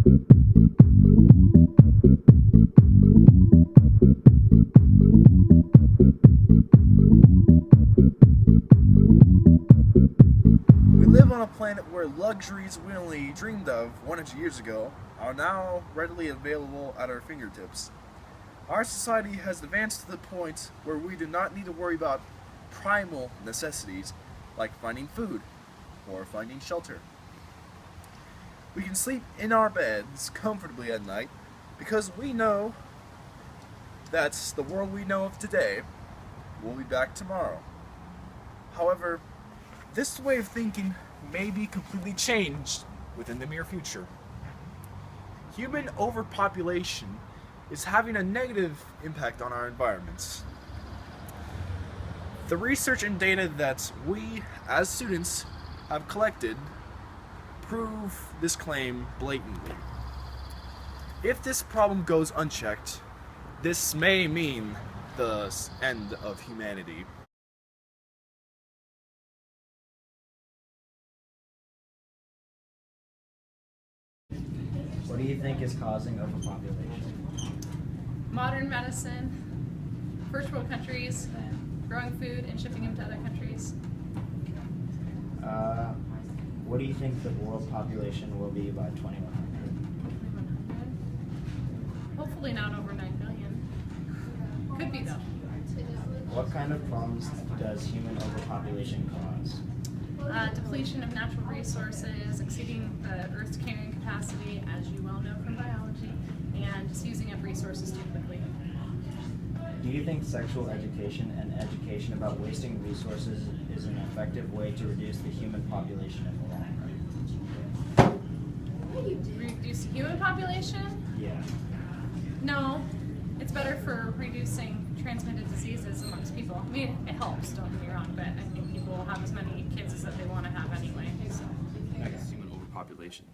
We live on a planet where luxuries we only dreamed of 100 years ago are now readily available at our fingertips. Our society has advanced to the point where we do not need to worry about primal necessities like finding food or finding shelter. We can sleep in our beds comfortably at night because we know that the world we know of today will be back tomorrow. However, this way of thinking may be completely changed within the near future. Human overpopulation is having a negative impact on our environments. The research and data that we, as students, have collected prove this claim blatantly. If this problem goes unchecked, this may mean the end of humanity. What do you think is causing overpopulation? Modern medicine, first world countries, growing food and shipping them to other countries. What do you think the world population will be by 2100? Hopefully not over 9 billion. Could be though. What kind of problems does human overpopulation cause? Depletion of natural resources, exceeding the Earth's carrying capacity, as you well know from biology, and just using up resources too quickly. Do you think sexual education and education about wasting resources is an effective way to reduce the human population in the long run? Reduce the human population? Yeah. No. It's better for reducing transmitted diseases amongst people. I mean, it helps, don't get me wrong, but I think people will have as many kids as that they want to have anyway. So. Human overpopulation.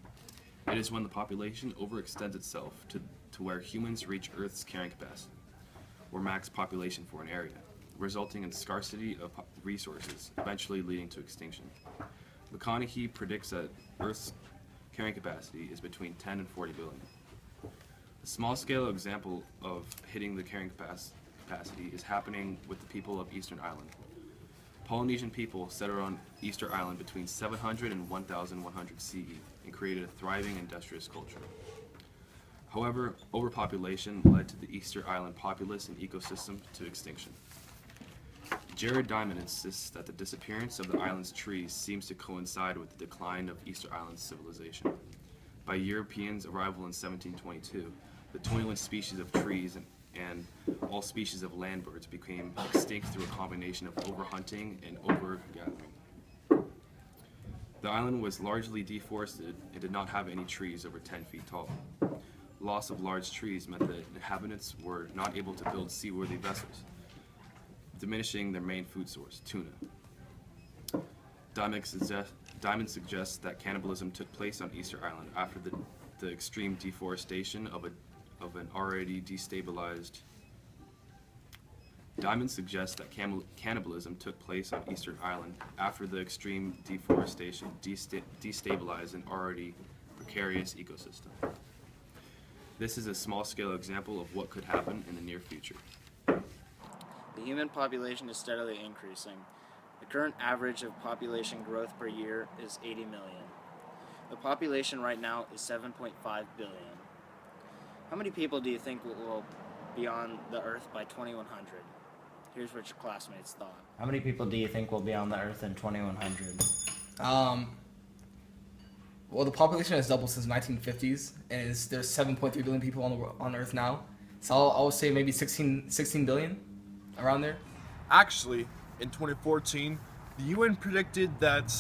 It is when the population overextends itself to where humans reach Earth's carrying capacity, or max population for an area, resulting in scarcity of resources, eventually leading to extinction. McConaughey predicts that Earth's carrying capacity is between 10 and 40 billion. A small-scale example of hitting the carrying capacity is happening with the people of Eastern Island. Polynesian people settled on Easter Island between 700 and 1100 CE and created a thriving industrious culture. However, overpopulation led to the Easter Island populace and ecosystem to extinction. Jared Diamond insists that the disappearance of the island's trees seems to coincide with the decline of Easter Island's civilization. By Europeans' arrival in 1722, the 21 species of trees and all species of land birds became extinct through a combination of overhunting and overgathering. The island was largely deforested and did not have any trees over 10 feet tall. Loss of large trees meant that inhabitants were not able to build seaworthy vessels, diminishing their main food source, tuna. Diamond suggests that cannibalism took place on Easter Island after the extreme deforestation of an already destabilized. Diamond suggests that cannibalism took place on Easter Island after the extreme deforestation destabilized an already precarious ecosystem. This is a small-scale example of what could happen in the near future. The human population is steadily increasing. The current average of population growth per year is 80 million. The population right now is 7.5 billion. How many people do you think will be on the Earth by 2100? Here's what your classmates thought. How many people do you think will be on the Earth in 2100? Well, the population has doubled since the 1950s, and there's 7.3 billion people on Earth now. So I would say maybe 16 billion, around there. Actually, in 2014, the UN predicted that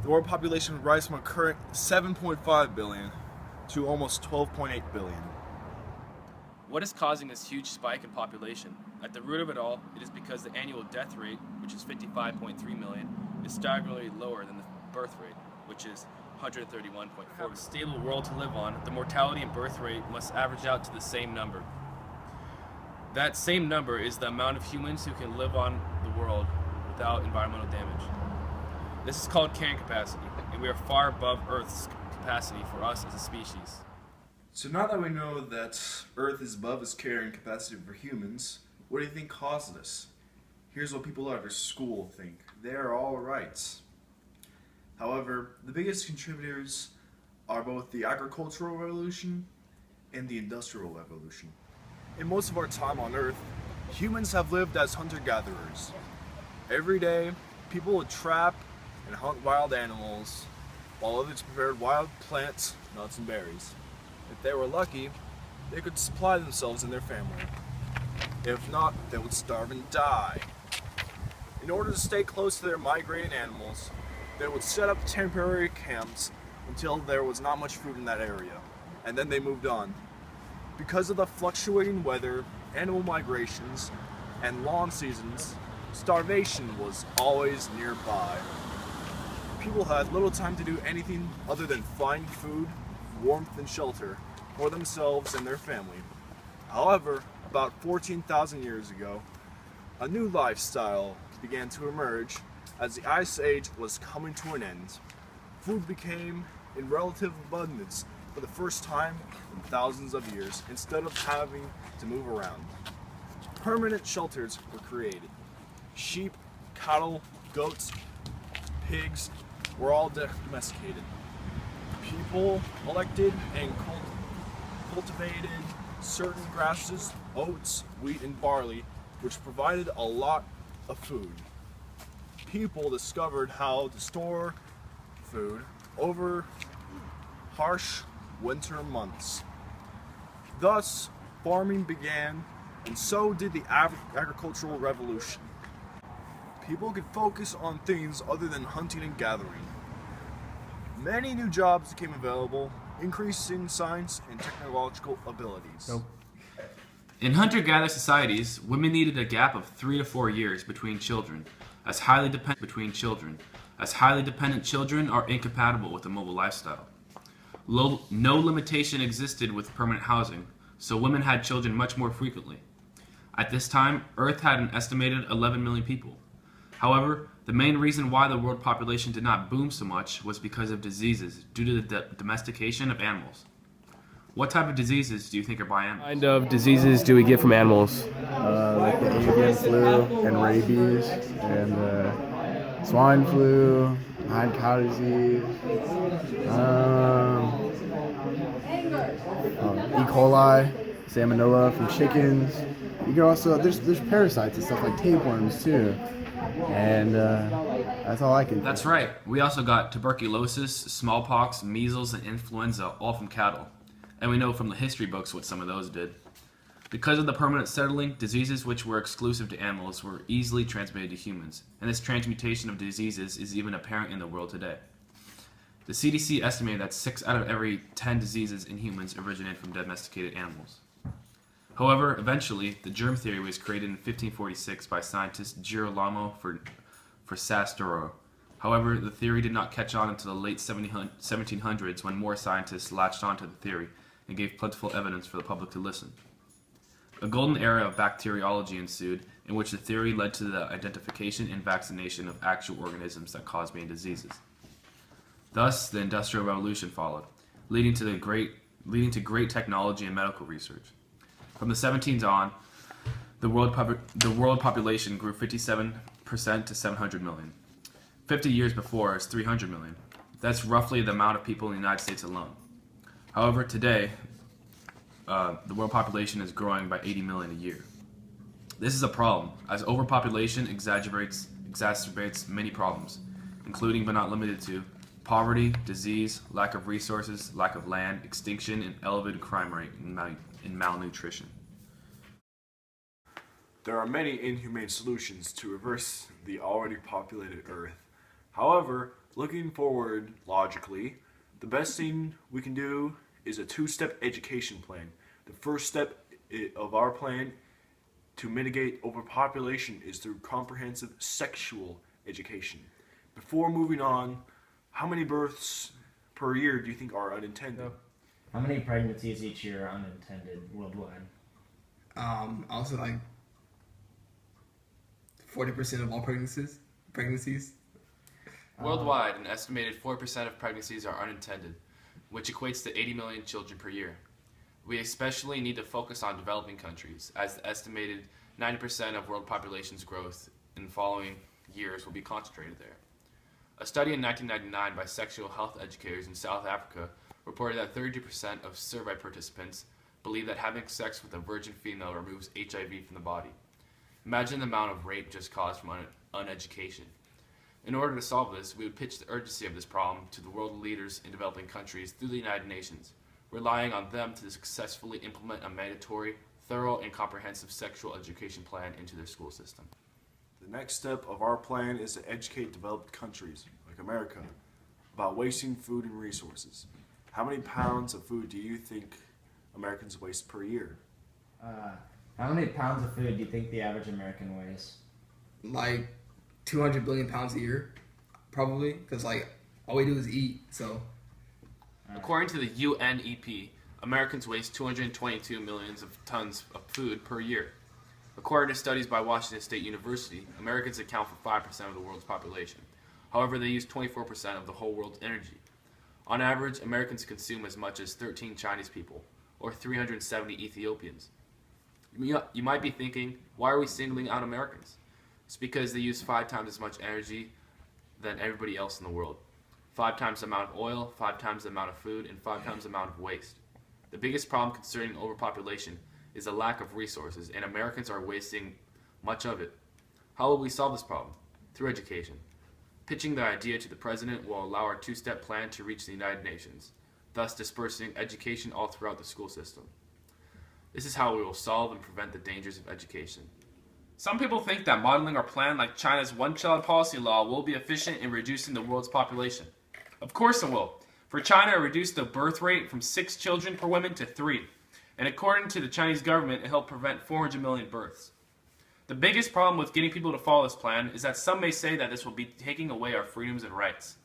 the world population would rise from a current 7.5 billion to almost 12.8 billion. What is causing this huge spike in population? At the root of it all, it is because the annual death rate, which is 55.3 million, is staggeringly lower than the birth rate, which is 131.4. For a stable world to live on, the mortality and birth rate must average out to the same number. That same number is the amount of humans who can live on the world without environmental damage. This is called carrying capacity, and we are far above Earth's capacity for us as a species. So now that we know that Earth is above its carrying capacity for humans, what do you think caused this? Here's what people at our school think. They are all right. However, the biggest contributors are both the agricultural revolution and the industrial revolution. In most of our time on Earth, humans have lived as hunter-gatherers. Every day, people would trap and hunt wild animals, while others prepared wild plants, nuts, and berries. If they were lucky, they could supply themselves and their family. If not, they would starve and die. In order to stay close to their migrating animals, they would set up temporary camps until there was not much food in that area, and then they moved on. Because of the fluctuating weather, animal migrations, and long seasons, starvation was always nearby. People had little time to do anything other than find food, warmth, and shelter for themselves and their family. However, about 14,000 years ago, a new lifestyle began to emerge as the Ice Age was coming to an end. Food became in relative abundance for the first time in thousands of years instead of having to move around. Permanent shelters were created. Sheep, cattle, goats, pigs were all domesticated. People collected and cultivated certain grasses, oats, wheat, and barley, which provided a lot of food. People discovered how to store food over harsh winter months. Thus, farming began, and so did the agricultural revolution. People could focus on things other than hunting and gathering. Many new jobs became available, increasing science and technological abilities. Nope. In hunter-gatherer societies, women needed a gap of 3 to 4 years between children, as highly dependent children are incompatible with a mobile lifestyle. No limitation existed with permanent housing, so women had children much more frequently. At this time, Earth had an estimated 11 million people. However, the main reason why the world population did not boom so much was because of diseases due to the domestication of animals. What type of diseases do you think are by animals? What kind of diseases do we get from animals? Like the avian flu and rabies and swine flu, mad cow disease, E. coli, salmonella from chickens. You can also there's parasites and stuff like tapeworms too, and that's all I can. That's right. We also got tuberculosis, smallpox, measles, and influenza, all from cattle. And we know from the history books what some of those did. Because of the permanent settling, diseases which were exclusive to animals were easily transmitted to humans, and this transmutation of diseases is even apparent in the world today. The CDC estimated that 6 out of every 10 diseases in humans originate from domesticated animals. However, eventually, the germ theory was created in 1546 by scientist Girolamo Frasastoro. However, the theory did not catch on until the late 1700s when more scientists latched onto the theory and gave plentiful evidence for the public to listen. A golden era of bacteriology ensued, in which the theory led to the identification and vaccination of actual organisms that cause main diseases. Thus, the Industrial Revolution followed, leading to great technology and medical research. From the 1700s on, the world population grew 57% to 700 million. 50 years before, it's 300 million. That's roughly the amount of people in the United States alone. However, today, the world population is growing by 80 million a year. This is a problem, as overpopulation exacerbates many problems, including but not limited to poverty, disease, lack of resources, lack of land, extinction, and elevated crime rate and malnutrition. There are many inhumane solutions to reverse the already populated Earth. However, looking forward logically, the best thing we can do is a 2-step education plan. The first step of our plan to mitigate overpopulation is through comprehensive sexual education. Before moving on, how many births per year do you think are unintended? How many pregnancies each year are unintended worldwide? I'll say like 40% of all pregnancies. Worldwide, an estimated 4% of pregnancies are unintended, which equates to 80 million children per year. We especially need to focus on developing countries, as the estimated 90% of world population's growth in the following years will be concentrated there. A study in 1999 by sexual health educators in South Africa reported that 30% of survey participants believe that having sex with a virgin female removes HIV from the body. Imagine the amount of rape just caused from uneducation. In order to solve this, we would pitch the urgency of this problem to the world leaders in developing countries through the United Nations, relying on them to successfully implement a mandatory, thorough, and comprehensive sexual education plan into their school system. The next step of our plan is to educate developed countries, like America, about wasting food and resources. How many pounds of food do you think Americans waste per year? How many pounds of food do you think the average American weighs? Like 200 billion pounds a year, probably, because like all we do is eat. So According to the UNEP, Americans waste 222 millions of tons of food per year. According to studies by Washington State University, Americans account for 5% of the world's population. However, they use 24% of the whole world's energy. On average, Americans consume as much as 13 Chinese people, or 370 Ethiopians. You might be thinking, why are we singling out Americans? It's because they use 5 times as much energy than everybody else in the world. 5 times the amount of oil, 5 times the amount of food, and 5 times the amount of waste. The biggest problem concerning overpopulation is a lack of resources, and Americans are wasting much of it. How will we solve this problem? Through education. Pitching the idea to the President will allow our 2-step plan to reach the United Nations, thus dispersing education all throughout the school system. This is how we will solve and prevent the dangers of education. Some people think that modeling our plan like China's one-child policy law will be efficient in reducing the world's population. Of course it will. For China, it reduced the birth rate from 6 children per woman to 3. And according to the Chinese government, it helped prevent 400 million births. The biggest problem with getting people to follow this plan is that some may say that this will be taking away our freedoms and rights.